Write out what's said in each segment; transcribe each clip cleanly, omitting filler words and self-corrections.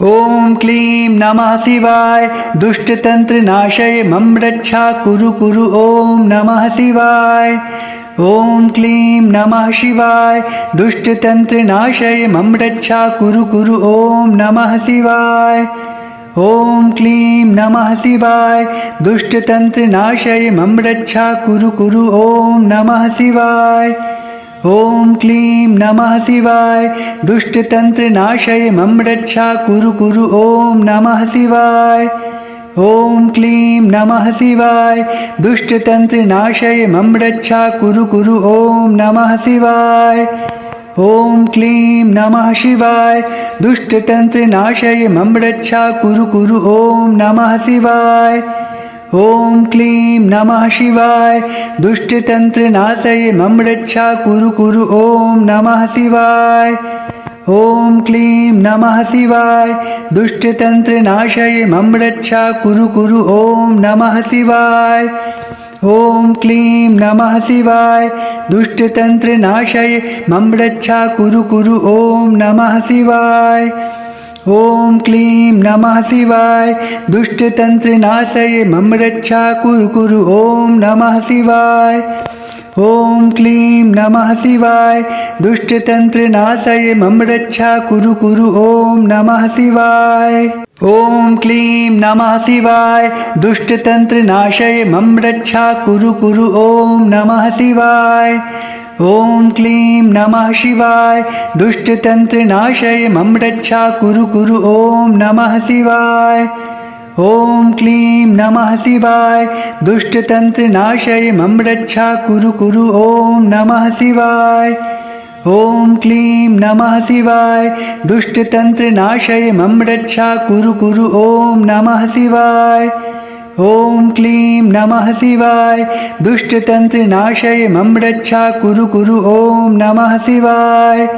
ॐ क्लीं नमः शिवाय दुष्टतन्त्रनाशय मम रक्षा कुरु कुरु ॐ नमः शिवाय। ॐ क्लीं नमः शिवाय दुष्टतन्त्रनाशय मम रक्षा कुरु कुरु ॐ नमः शिवाय। ॐ क्लीं नमः शिवाय दुष्टतन्त्रनाशय मम रक्षा कुरु कुरु ॐ नमः शिवाय। ॐ क्लीं नमः शिवाय दुष्टतन्त्रनाशय मम रक्षा कुरु कुरु ॐ नमः शिवाय। ॐ क्लीं नमः शिवाय दुष्टतन्त्रनाशय मम रक्षा कुरु कुरु ॐ नमः शिवाय। ॐ क्लीं नमः शिवाय दुष्टतन्त्रनाशय मम रक्षा कुरु कुरु ॐ नमः शिवाय। ॐ क्लीं नमः शिवाय दुष्टतन्त्रनाशय मम रक्षा कुरु कुरु ॐ नमः शिवाय। ॐ क्लीं नमः शिवाय दुष्टतन्त्रनाशय मम रक्षा कुरु कुरु ॐ नमः शिवाय। ॐ क्लीं नमः शिवाय दुष्टतन्त्रनाशय मम रक्षा कुरु कुरु ॐ नमः शिवाय। ॐ क्लीं नमः शिवाय दुष्टतन्त्रनाशय मम रक्षा कुरु कुरु ॐ नमः शिवाय। ॐ क्लीं नमः शिवाय दुष्टतन्त्रनाशय मम रक्षा कुरु कुरु ॐ नमः शिवाय। ॐ क्लीं नमः शिवाय दुष्टतन्त्रनाशय मम रक्षा कुरु कुरु ॐ नमः शिवाय। ॐ क्लीं नमः शिवाय दुष्टतन्त्रनाशय मम रक्षा कुरु कुरु ॐ नमः शिवाय। ॐ क्लीं नमः शिवाय दुष्टतन्त्रनाशय मम रक्षा कुरु कुरु ॐ नमः शिवाय। ॐ क्लीं नमः शिवाय दुष्टतन्त्रनाशय मम रक्षा कुरु कुरु ॐ नमः शिवाय। ॐ क्लीं नमः शिवाय दुष्टतन्त्रनाशय मम रक्षा कुरु कुरु ॐ नमः शिवाय।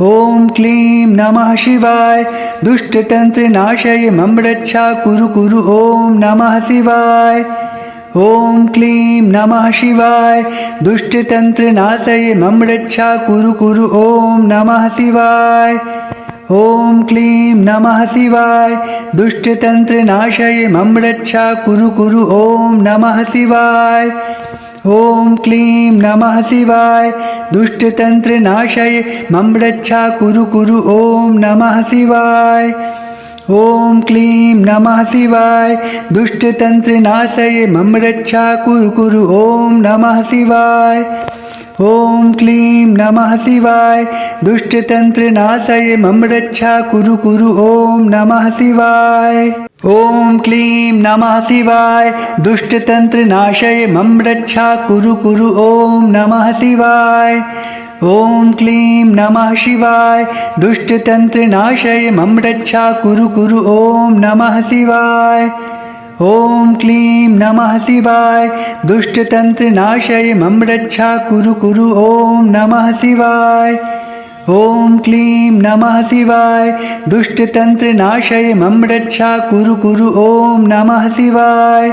ॐ क्लीं नमः शिवाय दुष्टतन्त्रनाशय मम रक्षा कुरु कुरु ॐ नमः शिवाय। ॐ क्लीं नमः शिवाय दुष्टतन्त्रनाशय मम रक्षा कुरु कुरु ॐ नमः शिवाय। ॐ क्लीं नमः शिवाय दुष्टतन्त्रनाशय मम रक्षा कुरु कुरु ॐ नमः शिवाय। ॐ क्लीं नमः शिवाय दुष्टतन्त्रनाशय मम रक्षा कुरु कुरु ॐ नमः शिवाय। ॐ क्लीं नमः शिवाय दुष्टतन्त्रनाशय मम रक्षा कुरु कुरु ॐ नमः शिवाय। ॐ क्लीं नमः शिवाय दुष्टतन्त्रनाशय मम रक्षा कुरु कुरु ॐ नमः शिवाय। ॐ क्लीं नमः शिवाय दुष्टतन्त्रनाशय मम रक्षा कुरु कुरु ॐ नमः शिवाय। ॐ क्लीं नमः शिवाय दुष्टतन्त्रनाशय मम रक्षा कुरु कुरु ॐ नमः शिवाय। ॐ क्लीं नमः शिवाय दुष्टतन्त्रनाशय मम रक्षा कुरु कुरु ॐ नमः शिवाय। ॐ क्लीं नमः शिवाय दुष्टतन्त्रनाशय मम रक्षा कुरु कुरु ॐ नमः शिवाय।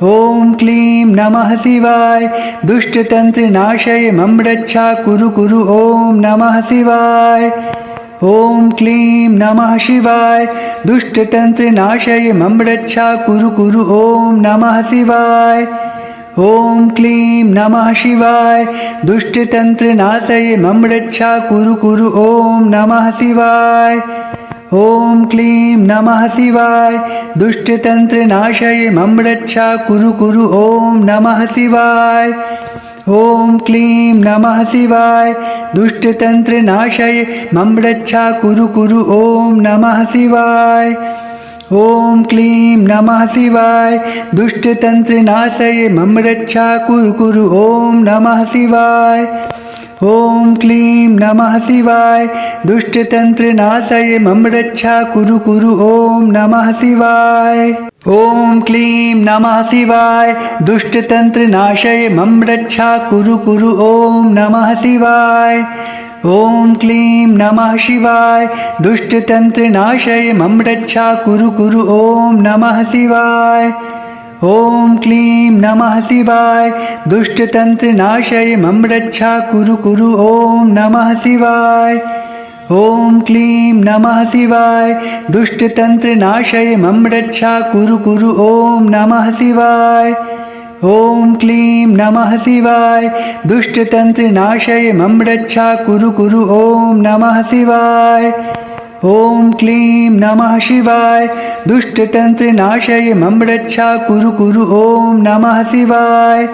ॐ क्लीं नमः शिवाय दुष्टतन्त्रनाशय मम रक्षा कुरु कुरु ॐ नमः शिवाय। ॐ क्लीं नमः शिवाय दुष्टतन्त्रनाशय मम रक्षा कुरु कुरु ॐ नमः शिवाय। ॐ क्लीं नमः शिवाय दुष्टतन्त्रनाशय मम रक्षा कुरु कुरु ॐ नमः शिवाय। ॐ क्लीं नमः शिवाय दुष्टतन्त्रनाशय मम रक्षा कुरु कुरु ॐ नमः शिवाय। ॐ क्लीं नमः शिवाय दुष्टतन्त्रनाशय मम रक्षा कुरु कुरु ॐ नमः शिवाय। ॐ क्लीं नमः शिवाय दुष्टतन्त्रनाशय मम रक्षा कुरु कुरु ॐ नमः शिवाय। ॐ क्लीं नमः शिवाय दुष्टतन्त्रनाशय मम रक्षा कुरु कुरु ॐ नमः शिवाय। ॐ क्लीं नमः शिवाय दुष्टतन्त्रनाशय मम रक्षा कुरु कुरु ॐ नमः शिवाय। ॐ क्लीं नमः शिवाय दुष्टतन्त्रनाशय मम रक्षा कुरु कुरु ॐ नमः शिवाय। ॐ क्लीं नमः शिवाय दुष्टतन्त्रनाशय मम रक्षा कुरु कुरु ॐ नमः शिवाय। ॐ क्लीं नमः शिवाय दुष्टतन्त्रनाशय मम रक्षा कुरु कुरु ॐ नमः शिवाय ॐ क्लीं नमः शिवाय दुष्टतन्त्रनाशय मम रक्षा कुरु कुरु ॐ नमः शिवाय ॐ क्लीं नमः शिवाय दुष्टतन्त्रनाशय मम रक्षा कुरु कुरु ॐ नमः शिवाय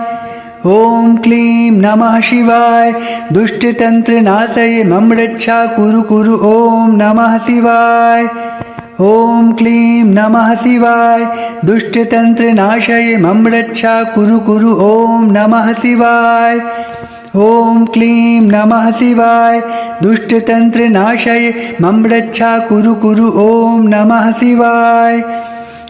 ॐ क्लीं नमः शिवाय दुष्टतन्त्रनाशय मम रक्षा कुरु कुरु ॐ नमः शिवाय ॐ क्लीं नमः शिवाय दुष्टतन्त्रनाशय मम रक्षा कुरु कुरु ॐ नमः शिवाय ॐ क्लीं नमः शिवाय दुष्टतन्त्रनाशय मम रक्षा कुरु कुरु ॐ नमः शिवाय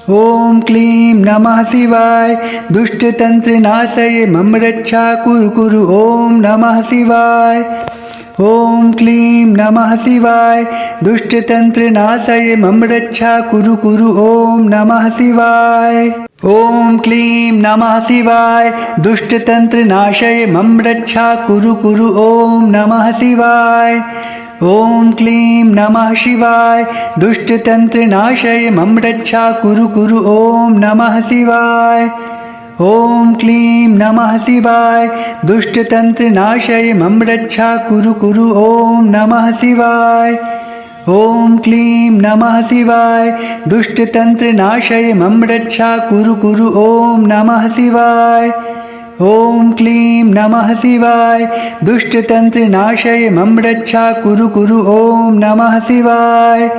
ॐ क्लीं नमः शिवाय दुष्टतन्त्रनाशय मम रक्षा कुरु कुरु ॐ नमः शिवाय ॐ क्लीं नमः शिवाय दुष्टतन्त्रनाशय मम रक्षा कुरु कुरु ॐ नमः शिवाय ॐ क्लीं नमः शिवाय दुष्टतन्त्रनाशय मम रक्षा कुरु कुरु ॐ नमः शिवाय ॐ क्लीं नमः शिवाय दुष्टतन्त्रनाशय मम रक्षा कुरु कुरु ॐ नमः शिवाय ॐ क्लीं नमः शिवाय दुष्टतन्त्रनाशय मम रक्षा कुरु कुरु ॐ नमः शिवाय ॐ क्लीं नमः शिवाय दुष्टतन्त्रनाशय मम रक्षा कुरु कुरु ॐ नमः शिवाय ॐ क्लीं नमः शिवाय दुष्टतन्त्रनाशय मम रक्षा कुरु कुरु ॐ नमः शिवाय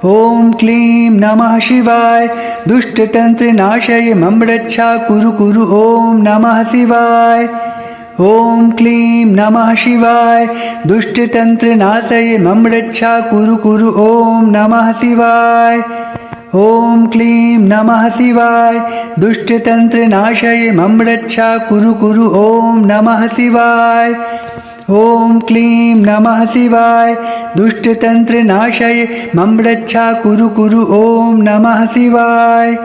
ॐ क्लीं नमः शिवाय दुष्टतन्त्रनाशय मम रक्षा कुरु कुरु ॐ नमः शिवाय ॐ क्लीं नमः शिवाय दुष्टतन्त्रनाशय मम रक्षा कुरु कुरु ॐ नमः शिवाय ॐ क्लीं नमः शिवाय दुष्टतन्त्रनाशय मम रक्षा कुरु कुरु ॐ नमः शिवाय ॐ क्लीं नमः शिवाय दुष्टतन्त्रनाशय मम रक्षा कुरु कुरु ॐ नमः शिवाय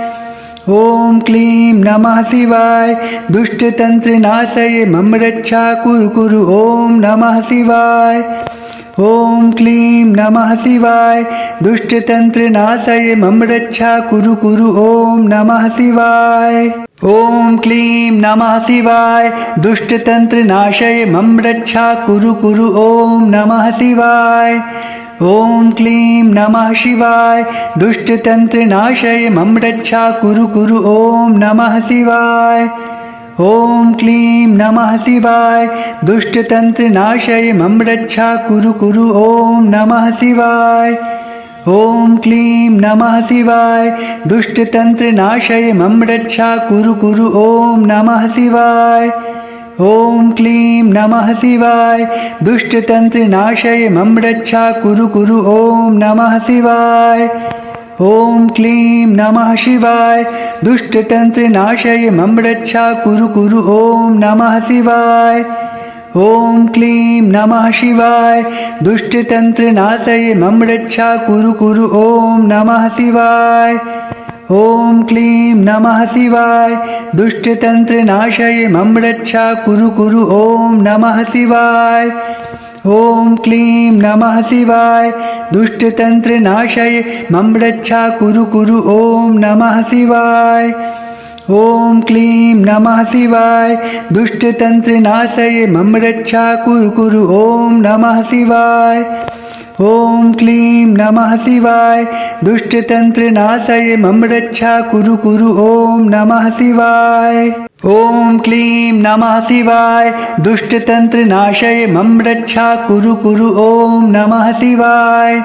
ॐ क्लीं नमः शिवाय दुष्टतन्त्रनाशय मम रक्षा कुरु कुरु ॐ नमः शिवाय ॐ क्लीं नमः शिवाय दुष्टतन्त्रनाशय मम रक्षा कुरु कुरु ॐ नमः शिवाय ॐ क्लीं नमः शिवाय दुष्टतन्त्रनाशय मम रक्षा कुरु कुरु ॐ नमः शिवाय ॐ क्लीं नमः शिवाय दुष्टतन्त्रनाशय मम रक्षा कुरु कुरु ॐ नमः शिवाय ॐ क्लीं नमः शिवाय दुष्टतन्त्रनाशय मम रक्षा कुरु कुरु ॐ नमः शिवाय ॐ क्लीं नमः शिवाय दुष्टतन्त्रनाशय मम रक्षा कुरु कुरु ॐ नमः शिवाय ॐ क्लीं नमः शिवाय दुष्टतन्त्रनाशय मम रक्षा कुरु कुरु ॐ नमः शिवाय ॐ क्लीं नमः शिवाय दुष्टतन्त्रनाशय मम रक्षा कुरु कुरु ॐ नमः शिवाय ॐ क्लीं नमः शिवाय दुष्टतन्त्रनाशय मम रक्षा कुरु कुरु ॐ नमः शिवाय ॐ क्लीं नमः शिवाय दुष्टतन्त्रनाशय मम रक्षा कुरु कुरु ॐ नमः शिवाय ॐ क्लीं नमः शिवाय दुष्टतन्त्रनाशय मम रक्षा कुरु कुरु ॐ नमः शिवाय ॐ क्लीं नमः शिवाय दुष्टतन्त्रनाशय मम रक्षा कुरु कुरु ॐ नमः शिवाय ॐ क्लीं नमः शिवाय दुष्टतन्त्रनाशय मम रक्षा कुरु कुरु ॐ नमः शिवाय ॐ क्लीं नमः शिवाय दुष्टतन्त्रनाशय मम रक्षा कुरु कुरु ॐ नमः शिवाय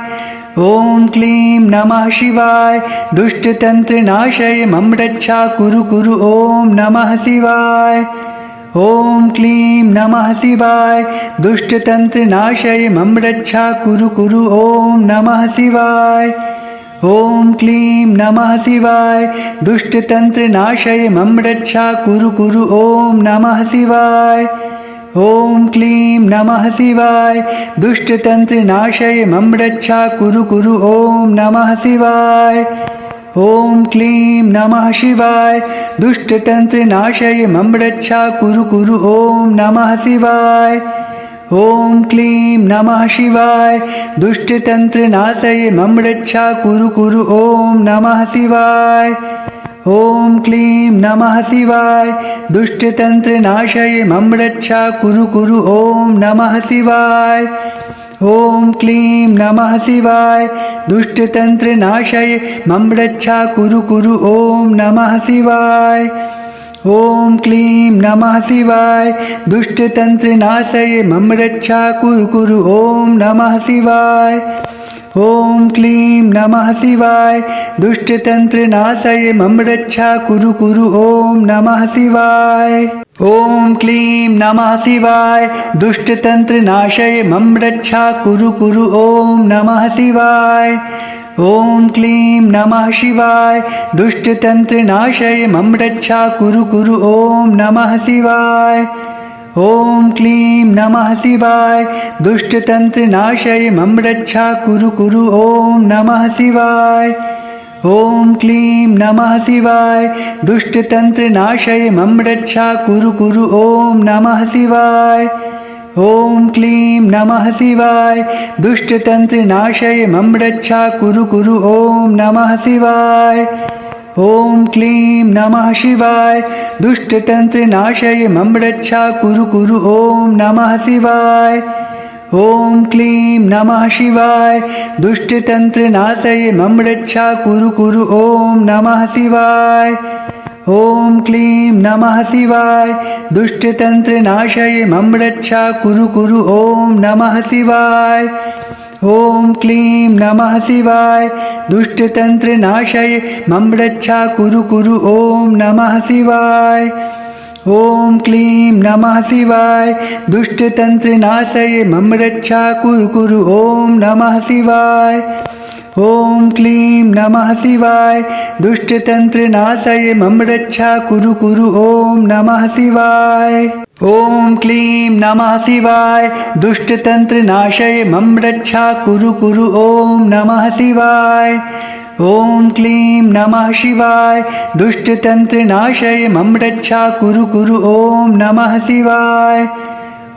ॐ क्लीं नमः शिवाय दुष्टतन्त्रनाशय मम रक्षा कुरु कुरु ॐ नमः शिवाय ॐ क्लीं नमः शिवाय दुष्टतन्त्रनाशय मम रक्षा कुरु कुरु ॐ नमः शिवाय ॐ क्लीं नमः शिवाय दुष्टतन्त्रनाशय मम रक्षा कुरु कुरु ॐ नमः शिवाय ॐ क्लीं नमः शिवाय दुष्टतन्त्रनाशय मम रक्षा कुरु कुरु ॐ नमः शिवाय ॐ क्लीं नमः शिवाय दुष्टतन्त्रनाशय मम रक्षा कुरु कुरु ॐ नमः शिवाय ॐ क्लीं नमः शिवाय दुष्टतन्त्रनाशये मम रक्षा कुरु कुरु ॐ नमः शिवाय ॐ क्लीं नमः शिवाय दुष्टतन्त्रनाशये मम रक्षा कुरु कुरु ॐ नमः शिवाय ॐ क्लीं नमः शिवाय दुष्टतन्त्रनाशये मम रक्षा कुरु कुरु ॐ नमः शिवाय ॐ क्लीं नमः शिवाय दुष्टतन्त्रनाशये मम रक्षा कुरु कुरु ॐ नमः शिवाय ॐ क्लीं नमः शिवाय दुष्टतन्त्रनाशये मम रक्षा कुरु कुरु ॐ नमः शिवाय ॐ क्लीं नमः शिवाय दुष्टतन्त्रनाशये मम रक्षा कुरु कुरु ॐ नमः शिवाय ॐ क्लीं नमः शिवाय दुष्टतन्त्रनाशये मम रक्षा कुरु कुरु ॐ नमः शिवाय ॐ क्लीं नमः शिवाय दुष्टतन्त्रनाशये मम रक्षा कुरु कुरु ॐ नमः शिवाय ॐ क्लीं नमः शिवाय दुष्टतन्त्रनाशये मम रक्षा कुरु कुरु ॐ नमः शिवाय ॐ क्लीं नमः शिवाय दुष्टतन्त्रनाशये मम रक्षा कुरु कुरु ॐ नमः शिवाय ॐ क्लीं नमः शिवाय दुष्टतन्त्रनाशये मम रक्षा कुरु कुरु ॐ नमः शिवाय ॐ क्लीं नमः शिवाय दुष्टतन्त्रनाशये मम रक्षा कुरु कुरु ॐ नमः शिवाय ॐ क्लीं नमः शिवाय दुष्टतन्त्रनाशये मम रक्षा कुरु कुरु ॐ नमः शिवाय ॐ क्लीं नमः शिवाय दुष्टतन्त्रनाशये मम रक्षा कुरु कुरु ॐ नमः शिवाय ॐ क्लीं नमः शिवाय दुष्टतन्त्रनाशये मम रक्षा कुरु कुरु ॐ नमः शिवाय ॐ क्लीं नमः शिवाय दुष्टतन्त्रनाशये मम रक्षा कुरु कुरु ॐ नमः शिवाय ॐ क्लीं नमः शिवाय दुष्टतन्त्रनाशये मम रक्षा कुरु कुरु ॐ नमः शिवाय ॐ क्लीं नमः शिवाय दुष्टतन्त्रनाशये मम रक्षा कुरु कुरु ॐ नमः शिवाय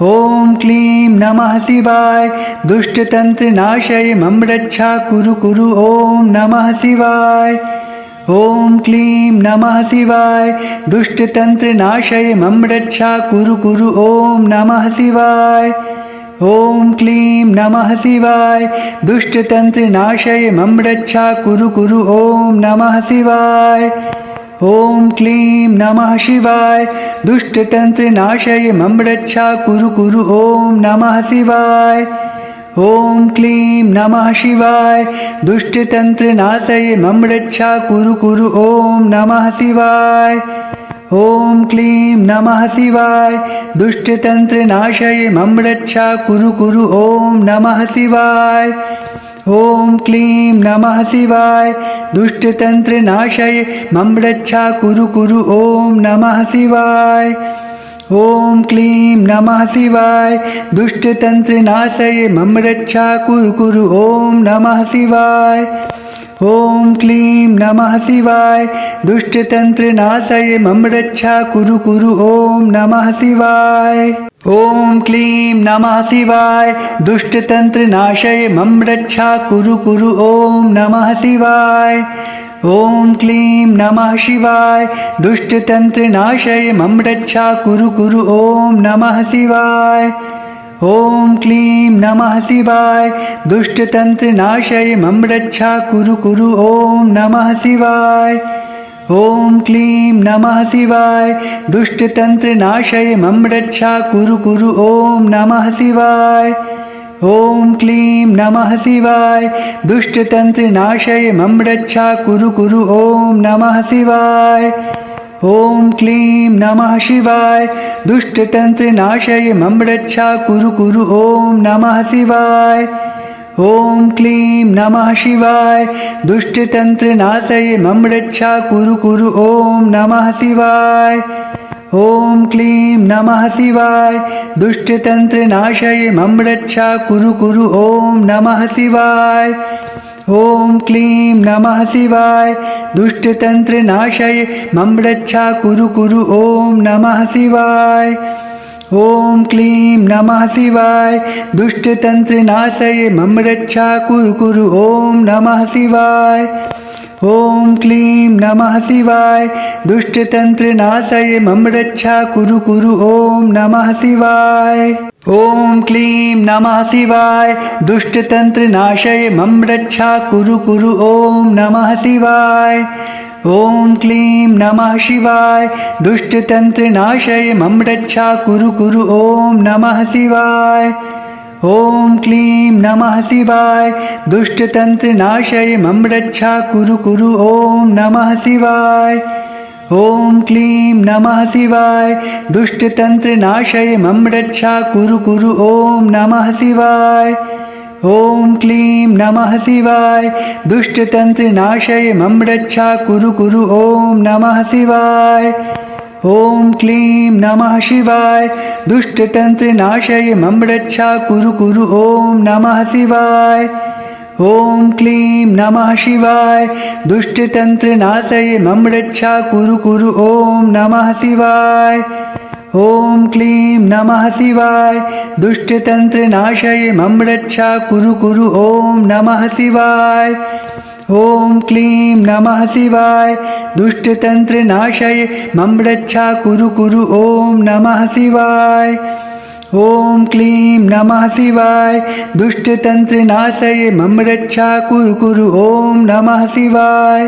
ॐ क्लीं नमः शिवाय दुष्टतन्त्रनाशये मम रक्षा कुरु कुरु ॐ नमः शिवाय ॐ क्लीं नमः शिवाय दुष्टतन्त्रनाशये मम रक्षा कुरु कुरु ॐ नमः शिवाय ॐ क्लीं नमः शिवाय दुष्टतन्त्रनाशये मम रक्षा कुरु कुरु ॐ नमः शिवाय ॐ क्लीं नमः शिवाय दुष्टतन्त्रनाशये मम रक्षा कुरु कुरु ॐ नमः शिवाय ॐ क्लीं नमः शिवाय दुष्टतन्त्रनाशये मम रक्षा कुरु कुरु ॐ नमः शिवाय ॐ क्लीं नमः शिवाय दुष्टतन्त्रनाशये मम रक्षा कुरु कुरु ॐ नमः शिवाय ॐ क्लीं नमः शिवाय दुष्टतन्त्रनाशये मम रक्षा कुरु कुरु ॐ नमः शिवाय ॐ क्लीं नमः शिवाय दुष्टतन्त्रनाशये मम रक्षा कुरु कुरु ॐ नमः शिवाय ॐ क्लीं नमः शिवाय दुष्टतन्त्रनाशये मम रक्षा कुरु कुरु ॐ नमः शिवाय ॐ क्लीं नमः शिवाय दुष्टतन्त्रनाशये मम रक्षा कुरु कुरु ॐ नमः शिवाय ॐ क्लीं नमः शिवाय दुष्टतन्त्रनाशये मम रक्षा कुरु कुरु ॐ नमः शिवाय ॐ क्लीं नमः शिवाय दुष्टतन्त्रनाशये मम रक्षा कुरु कुरु ॐ नमः शिवाय ॐ क्लीं नमः शिवाय दुष्टतन्त्रनाशये मम रक्षा कुरु कुरु ॐ नमः शिवाय ॐ क्लीं नमः शिवाय दुष्टतन्त्रनाशये मम रक्षा कुरु कुरु ॐ नमः शिवाय ॐ क्लीं नमः शिवाय दुष्टतन्त्रनाशये मम रक्षा कुरु कुरु ॐ नमः शिवाय ॐ क्लीं नमः शिवाय दुष्टतन्त्रनाशये मम रक्षा कुरु कुरु ॐ नमः शिवाय ॐ क्लीं नमः शिवाय दुष्टतन्त्रनाशये मम रक्षा कुरु कुरु ॐ नमः शिवाय ॐ क्लीं नमः शिवाय दुष्टतन्त्रनाशये मम रक्षा कुरु कुरु ॐ नमः शिवाय ॐ क्लीं नमः शिवाय दुष्टतन्त्रनाशये मम रक्षा कुरु कुरु ॐ नमः शिवाय ॐ क्लीं नमः शिवाय दुष्टतन्त्रनाशये मम रक्षा कुरु कुरु ॐ नमः शिवाय ॐ क्लीं नमः शिवाय दुष्टतन्त्रनाशये मम रक्षा कुरु कुरु ॐ नमः शिवाय ॐ क्लीं नमः शिवाय दुष्टतन्त्रनाशये मम रक्षा कुरु कुरु ॐ नमः शिवाय ॐ क्लीं नमः शिवाय दुष्टतन्त्रनाशये मम रक्षा कुरु कुरु ॐ नमः शिवाय ॐ क्लीं नमः शिवाय दुष्टतन्त्रनाशये मम रक्षा कुरु कुरु ॐ नमः शिवाय ॐ क्लीं नमः शिवाय दुष्टतन्त्रनाशये मम रक्षा कुरु कुरु ॐ नमः शिवाय ॐ क्लीं नमः शिवाय दुष्टतन्त्रनाशये मम रक्षा कुरु कुरु ॐ नमः शिवाय ॐ क्लीं नमः शिवाय दुष्टतन्त्रनाशये मम रक्षा कुरु कुरु ॐ नमः शिवाय ॐ क्लीं नमः शिवाय दुष्टतन्त्रनाशये मम रक्षा कुरु कुरु ॐ नमः शिवाय ॐ क्लीं नमः शिवाय दुष्टतन्त्रनाशये मम रक्षा कुरु कुरु ॐ नमः शिवाय ॐ क्लीं नमः शिवाय दुष्टतन्त्रनाशये मम रक्षा कुरु कुरु ॐ नमः शिवाय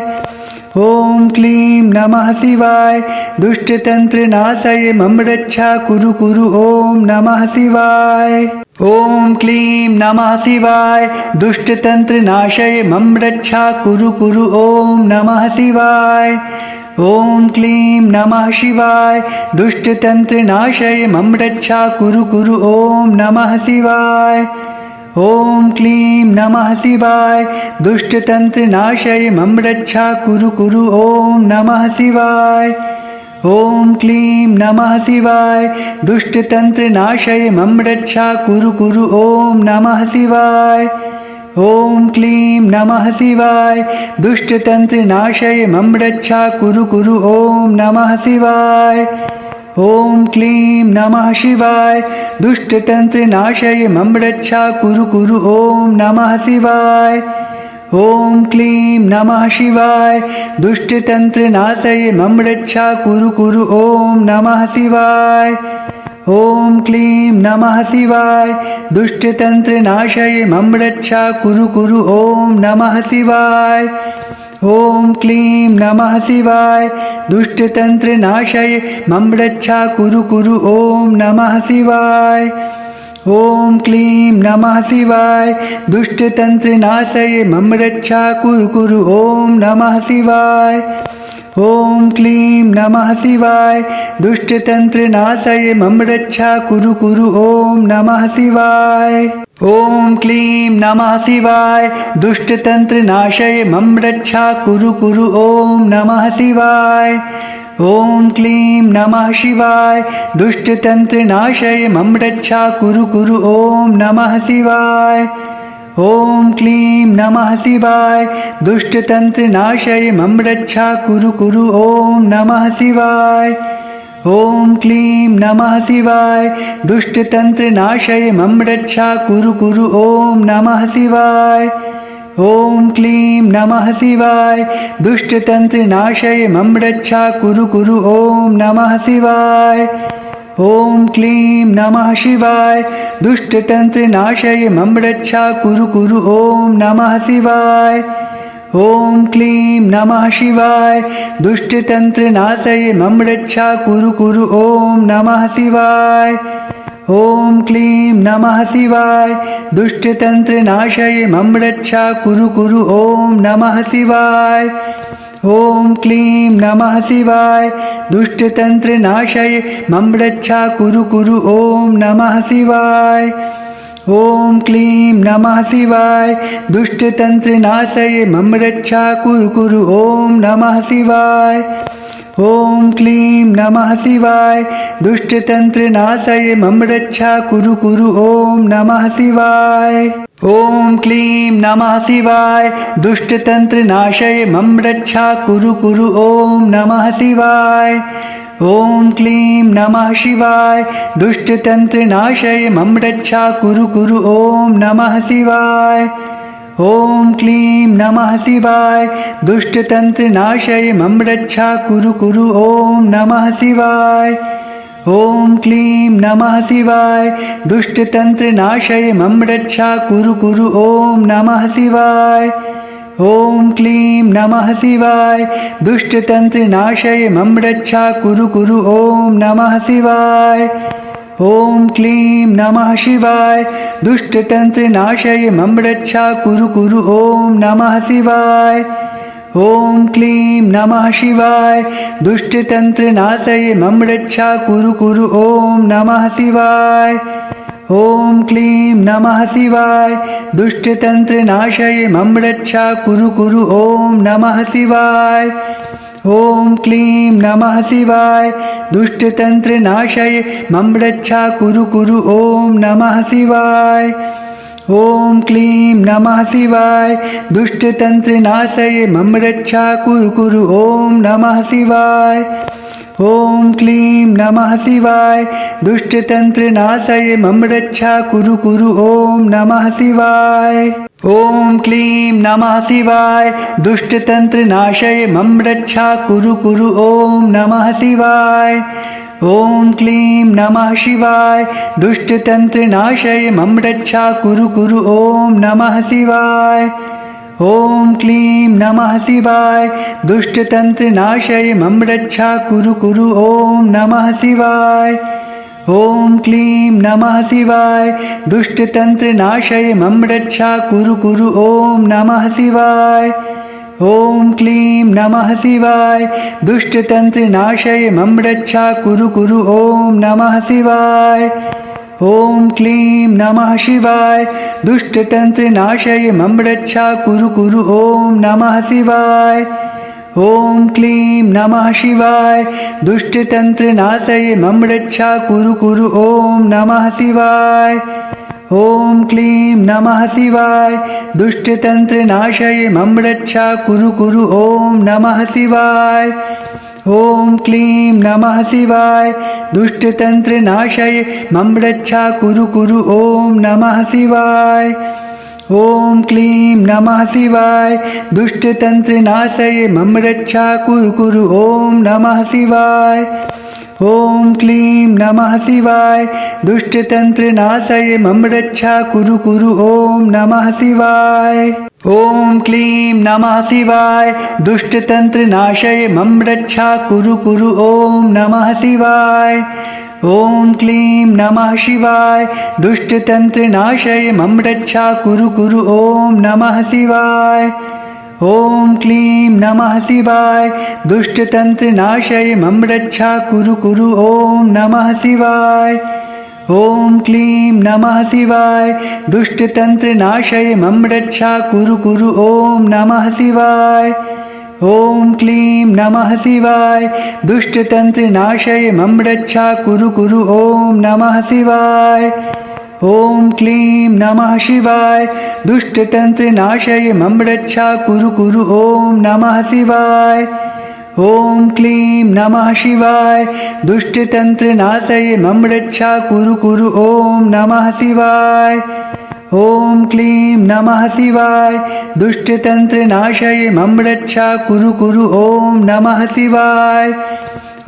ॐ क्लीं नमः शिवाय दुष्टतन्त्रनाशये मम रक्षा कुरु कुरु ॐ नमः शिवाय ॐ क्लीं नमः शिवाय दुष्टतन्त्रनाशये मम रक्षा कुरु कुरु ॐ नमः शिवाय ॐ क्लीं नमः शिवाय दुष्टतन्त्रनाशये मम रक्षा कुरु कुरु ॐ नमः शिवाय ॐ क्लीं नमः शिवाय दुष्टतन्त्रनाशये मम रक्षा कुरु कुरु ॐ नमः शिवाय ॐ क्लीं नमः शिवाय दुष्टतन्त्रनाशये मम रक्षा कुरु कुरु ॐ नमः शिवाय ॐ क्लीं नमः शिवाय दुष्टतन्त्रनाशये मम रक्षा कुरु कुरु ॐ नमः शिवाय ॐ क्लीं नमः शिवाय दुष्टतन्त्रनाशये मम रक्षा कुरु कुरु ॐ नमः शिवाय ॐ क्लीं नमः शिवाय दुष्टतन्त्रनाशये मम रक्षा कुरु कुरु ॐ नमः शिवाय ॐ क्लीं नमः शिवाय दुष्टतन्त्रनाशये मम रक्षा कुरु कुरु ॐ नमः शिवाय ॐ क्लीं नमः शिवाय दुष्टतन्त्रनाशये मम रक्षा कुरु कुरु ॐ नमः शिवाय ॐ क्लीं नमः शिवाय दुष्टतन्त्रनाशये मम रक्षा कुरु कुरु ॐ नमः शिवाय ॐ क्लीं नमः शिवाय दुष्टतन्त्रनाशये मम रक्षा कुरु कुरु ॐ नमः शिवाय ॐ क्लीं नमः शिवाय दुष्टतन्त्रनाशये मम रक्षा कुरु कुरु ॐ नमः शिवाय ॐ क्लीं नमः शिवाय दुष्टतन्त्रनाशये मम रक्षा कुरु कुरु ॐ नमः शिवाय ॐ क्लीं नमः शिवाय दुष्टतन्त्रनाशये मम रक्षा कुरु कुरु ॐ नमः शिवाय ॐ क्लीं नमः शिवाय दुष्टतन्त्रनाशये मम रक्षा कुरु कुरु ॐ नमः शिवाय ॐ क्लीं नमः शिवाय दुष्टतन्त्रनाशये मम रक्षा कुरु कुरु ॐ नमः शिवाय ॐ क्लीं नमः शिवाय दुष्टतन्त्रनाशये मम रक्षा कुरु कुरु ॐ नमः शिवाय ॐ क्लीं नमः शिवाय दुष्टतन्त्रनाशये मम रक्षा कुरु कुरु ॐ नमः शिवाय ॐ क्लीं नमः शिवाय दुष्टतन्त्रनाशये मम रक्षा कुरु कुरु ॐ नमः शिवाय ॐ क्लीं नमः शिवाय दुष्टतन्त्रनाशये मम रक्षा कुरु कुरु ॐ नमः शिवाय ॐ क्लीं नमः शिवाय दुष्टतन्त्रनाशये मम रक्षा कुरु कुरु ॐ नमः शिवाय ॐ क्लीं नमः शिवाय दुष्टतन्त्रनाशये मम रक्षा कुरु कुरु ॐ नमः शिवाय ॐ क्लीं नमः शिवाय दुष्टतन्त्रनाशये मम रक्षा कुरु कुरु ॐ नमः शिवाय ॐ क्लीं नमः शिवाय दुष्टतन्त्रनाशय मम रक्षा कुरु कुरु ॐ नमः शिवाय ॐ क्लीं नमः शिवाय दुष्टतन्त्रनाशय मम रक्षा कुरु कुरु ॐ नमः शिवाय ॐ क्लीं नमः शिवाय दुष्टतन्त्रनाशय मम रक्षा कुरु कुरु ॐ नमः शिवाय ॐ क्लीं नमः शिवाय दुष्टतन्त्रनाशय मम रक्षा कुरु कुरु ॐ नमः शिवाय ॐ क्लीं नमः शिवाय दुष्टतन्त्रनाशय मम रक्षा कुरु कुरु ॐ नमः शिवाय ॐ क्लीं नमः शिवाय दुष्टतन्त्रनाशय मम रक्षा कुरु कुरु ॐ नमः शिवाय ॐ क्लीं नमः शिवाय दुष्टतन्त्रनाशय मम रक्षा कुरु कुरु ॐ नमः शिवाय ॐ क्लीं नमः शिवाय दुष्टतन्त्रनाशय मम रक्षा कुरु कुरु ॐ नमः शिवाय ॐ क्लीं नमः शिवाय दुष्टतन्त्रनाशय मम रक्षा कुरु कुरु ॐ नमः शिवाय ॐ क्लीं नमः शिवाय दुष्टतन्त्रनाशय मम रक्षा कुरु कुरु ॐ नमः शिवाय ॐ क्लीं नमः शिवाय दुष्टतन्त्रनाशय मम रक्षा कुरु कुरु ॐ नमः शिवाय ॐ क्लीं नमः शिवाय दुष्टतन्त्रनाशय मम रक्षा कुरु कुरु ॐ नमः शिवाय ॐ क्लीं नमः शिवाय दुष्टतन्त्रनाशय मम रक्षा कुरु कुरु ॐ नमः शिवाय ॐ क्लीं नमः शिवाय दुष्टतन्त्रनाशय मम रक्षा कुरु कुरु ॐ नमः शिवाय ॐ क्लीं नमः शिवाय दुष्टतन्त्रनाशय मम रक्षा कुरु कुरु ॐ नमः शिवाय ॐ क्लीं नमः शिवाय दुष्टतन्त्रनाशय मम रक्षा कुरु कुरु ॐ नमः शिवाय ॐ क्लीं नमः शिवाय दुष्टतन्त्रनाशय मम रक्षा कुरु कुरु ॐ नमः शिवाय ॐ क्लीं नमः शिवाय दुष्टतन्त्रनाशय मम रक्षा कुरु कुरु ॐ नमः शिवाय ॐ क्लीं नमः शिवाय दुष्टतन्त्रनाशय मम रक्षा कुरु कुरु ॐ नमः शिवाय ॐ क्लीं नमः शिवाय दुष्टतन्त्रनाशय मम रक्षा कुरु कुरु ॐ नमः शिवाय ॐ क्लीं नमः शिवाय दुष्टतन्त्रनाशय मम रक्षा कुरु कुरु ॐ नमः शिवाय ॐ क्लीं नमः शिवाय दुष्टतन्त्रनाशय मम रक्षा कुरु कुरु ॐ नमः शिवाय ॐ क्लीं नमः शिवाय दुष्टतन्त्रनाशय मम रक्षा कुरु कुरु ॐ नमः शिवाय ॐ क्लीं नमः शिवाय दुष्टतन्त्रनाशय मम रक्षा कुरु कुरु ॐ नमः शिवाय ॐ क्लीं नमः शिवाय दुष्टतन्त्रनाशय मम रक्षा कुरु कुरु ॐ नमः शिवाय ॐ क्लीं नमः शिवाय दुष्टतन्त्रनाशय मम रक्षा कुरु कुरु ॐ नमः शिवाय ॐ क्लीं नमः शिवाय दुष्टतन्त्रनाशय मम रक्षा कुरु कुरु ॐ नमः शिवाय ॐ क्लीं नमः शिवाय दुष्टतन्त्रनाशय मम रक्षा कुरु कुरु ॐ नमः शिवाय ॐ क्लीं नमः शिवाय दुष्टतन्त्रनाशय मम रक्षा कुरु कुरु ॐ नमः शिवाय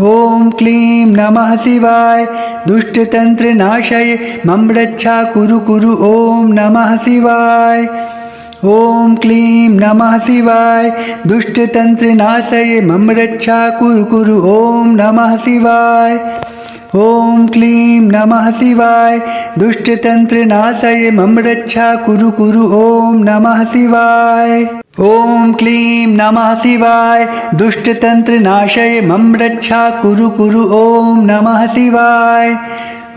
ॐ क्लीं नमः शिवाय दुष्टतन्त्रनाशय मम रक्षा कुरु कुरु ॐ नमः शिवाय ॐ क्लीं नमः शिवाय दुष्टतन्त्रनाशय मम रक्षा कुरु कुरु ॐ नमः शिवाय ॐ क्लीं नमः शिवाय दुष्टतन्त्रनाशय मम रक्षा कुरु कुरु ॐ नमः शिवाय ॐ क्लीं नमः शिवाय दुष्टतन्त्रनाशय मम रक्षा कुरु कुरु ॐ नमः शिवाय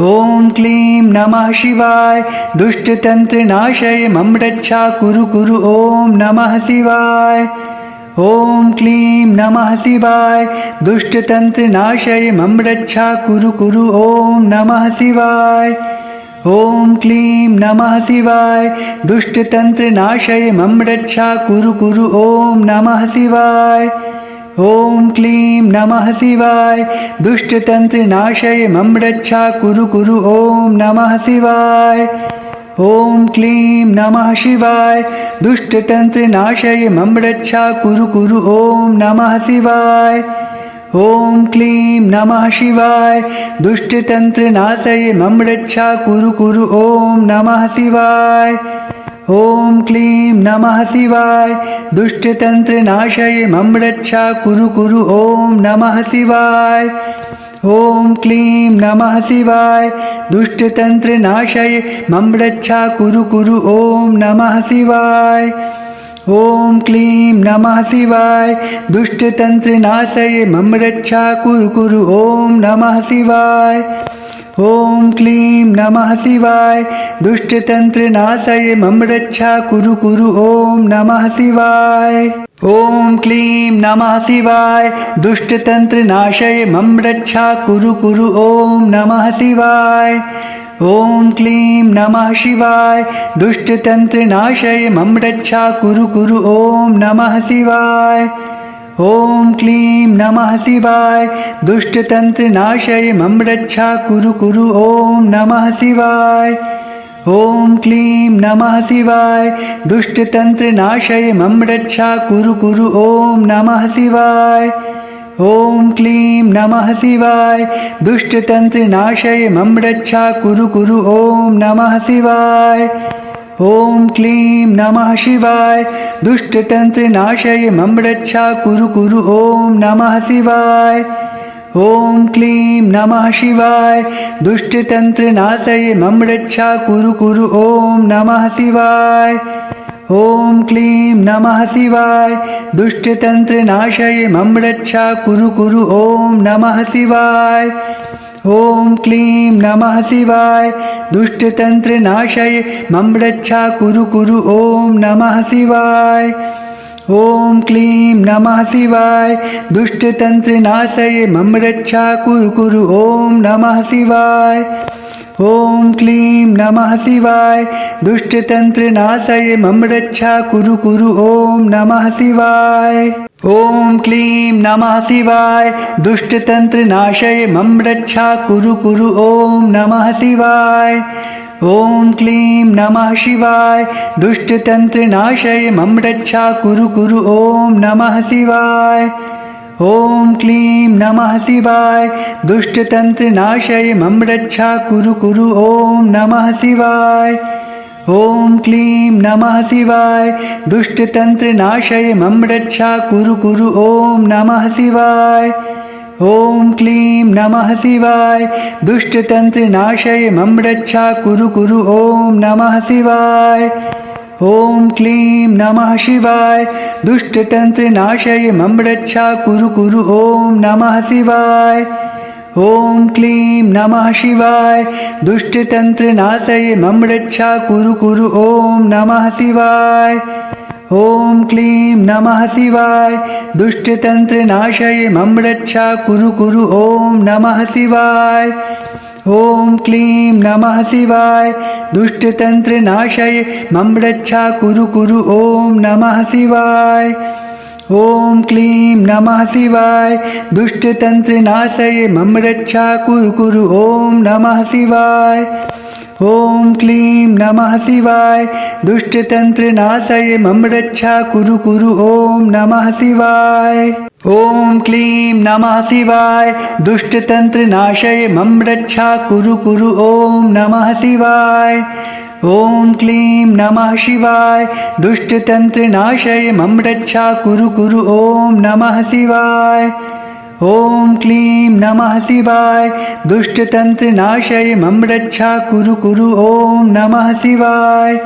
ॐ क्लीं नमः शिवाय दुष्टतन्त्रनाशय मम रक्षा कुरु कुरु ॐ नमः शिवाय ॐ क्लीं नमः शिवाय दुष्टतन्त्रनाशय मम रक्षा कुरु कुरु ॐ नमः शिवाय ॐ क्लीं नमः शिवाय दुष्टतन्त्रनाशय मम रक्षा कुरु कुरु ॐ नमः शिवाय ॐ क्लीं नमः शिवाय दुष्टतन्त्रनाशय मम रक्षा कुरु कुरु ॐ नमः शिवाय ॐ क्लीं नमः शिवाय दुष्टतन्त्रनाशय मम रक्षा कुरु कुरु ॐ नमः शिवाय ॐ क्लीं नमः शिवाय दुष्टतन्त्रनाशय मम रक्षा कुरु कुरु ॐ नमः शिवाय ॐ क्लीं नमः शिवाय दुष्टतन्त्रनाशय मम रक्षा कुरु कुरु ॐ नमः शिवाय ॐ क्लीं नमः शिवाय दुष्टतन्त्रनाशय मम रक्षा कुरु कुरु ॐ नमः शिवाय ॐ क्लीं नमः शिवाय दुष्टतन्त्रनाशय मम रक्षा कुरु कुरु ॐ नमः शिवाय ॐ क्लीं नमः शिवाय दुष्टतन्त्रनाशय मम रक्षा कुरु कुरु ॐ नमः शिवाय ॐ क्लीं नमः शिवाय दुष्टतन्त्रनाशय मम रक्षा कुरु कुरु ॐ नमः शिवाय ॐ क्लीं नमः शिवाय दुष्टतन्त्रनाशय मम रक्षा कुरु कुरु ॐ नमः शिवाय ॐ क्लीं नमः शिवाय दुष्टतन्त्रनाशय मम रक्षा कुरु कुरु ॐ नमः शिवाय ॐ क्लीं नमः शिवाय दुष्टतन्त्रनाशय मम रक्षा कुरु कुरु ॐ नमः शिवाय ॐ क्लीं नमः शिवाय दुष्टतन्त्रनाशय मम रक्षा कुरु कुरु ॐ नमः शिवाय ॐ क्लीं नमः शिवाय दुष्टतन्त्रनाशय मम रक्षा कुरु कुरु ॐ नमः शिवाय ॐ क्लीं नमः शिवाय दुष्टतन्त्रनाशय मम रक्षा कुरु कुरु ॐ नमः शिवाय ॐ क्लीं नमः शिवाय दुष्टतन्त्रनाशय मम रक्षा कुरु कुरु ॐ नमः शिवाय ॐ क्लीं नमः शिवाय दुष्टतन्त्रनाशय मम रक्षा कुरु कुरु ॐ नमः शिवाय ॐ क्लीं नमः शिवाय दुष्टतन्त्रनाशय मम रक्षा कुरु कुरु ॐ नमः शिवाय ॐ क्लीं नमः शिवाय दुष्टतन्त्रनाशय मम रक्षा कुरु कुरु ॐ नमः शिवाय ॐ क्लीं नमः शिवाय दुष्टतन्त्रनाशय मम रक्षा कुरु कुरु ॐ नमः शिवाय ॐ क्लीं नमः शिवाय दुष्टतन्त्रनाशय मम रक्षा कुरु कुरु ॐ नमः शिवाय ॐ क्लीं नमः शिवाय दुष्टतन्त्रनाशय मम रक्षा कुरु कुरु ॐ नमः शिवाय ॐ क्लीं नमः शिवाय दुष्टतन्त्रनाशय मम रक्षा कुरु कुरु ॐ नमः शिवाय ॐ क्लीं नमः शिवाय दुष्टतन्त्रनाशय मम रक्षा कुरु कुरु ॐ नमः शिवाय ॐ क्लीं नमः शिवाय दुष्टतन्त्रनाशय मम रक्षा कुरु कुरु ॐ नमः शिवाय ॐ क्लीं नमः शिवाय दुष्टतन्त्रनाशय मम रक्षा कुरु कुरु ॐ नमः शिवाय ॐ क्लीं नमः शिवाय दुष्टतन्त्रनाशय मम रक्षा कुरु कुरु ॐ नमः शिवाय ॐ क्लीं नमः शिवाय दुष्टतन्त्रनाशय मम रक्षा कुरु कुरु ॐ नमः शिवाय ॐ क्लीं नमः शिवाय दुष्टतन्त्रनाशय मम रक्षा कुरु कुरु ॐ नमः शिवाय ॐ क्लीं नमः शिवाय दुष्टतन्त्रनाशय मम रक्षा कुरु कुरु ॐ नमः शिवाय ॐ क्लीं नमः शिवाय दुष्टतन्त्रनाशय मम रक्षा कुरु कुरु ॐ नमः शिवाय ॐ क्लीं नमः शिवाय दुष्टतन्त्रनाशय मम रक्षा कुरु कुरु ॐ नमः शिवाय ॐ क्लीं नमः शिवाय दुष्टतन्त्रनाशय मम रक्षा कुरु कुरु ॐ नमः शिवाय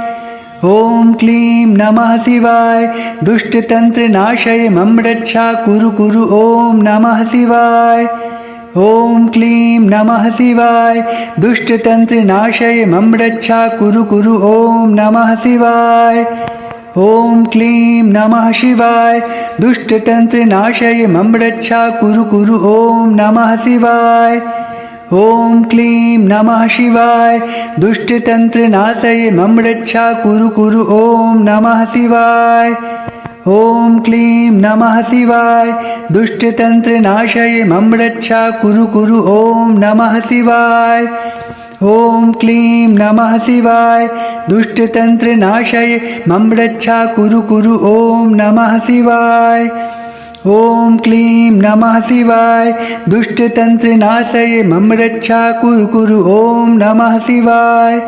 ॐ क्लीं नमः शिवाय दुष्टतन्त्रनाशय मम रक्षा कुरु कुरु ॐ नमः शिवाय ॐ क्लीं नमः शिवाय दुष्टतन्त्रनाशय मम रक्षा कुरु कुरु ॐ नमः शिवाय ॐ क्लीं नमः शिवाय दुष्टतन्त्रनाशय मम रक्षा कुरु कुरु ॐ नमः शिवाय ॐ क्लीं नमः शिवाय दुष्टतन्त्रनाशय मम रक्षा कुरु कुरु ॐ नमः शिवाय ॐ क्लीं नमः शिवाय दुष्टतन्त्रनाशय मम रक्षा कुरु कुरु ॐ नमः शिवाय ॐ क्लीं नमः शिवाय दुष्टतन्त्रनाशय मम रक्षा कुरु कुरु ॐ नमः शिवाय ॐ क्लीं नमः शिवाय दुष्टतन्त्रनाशय मम रक्षा कुरु कुरु ॐ नमः शिवाय।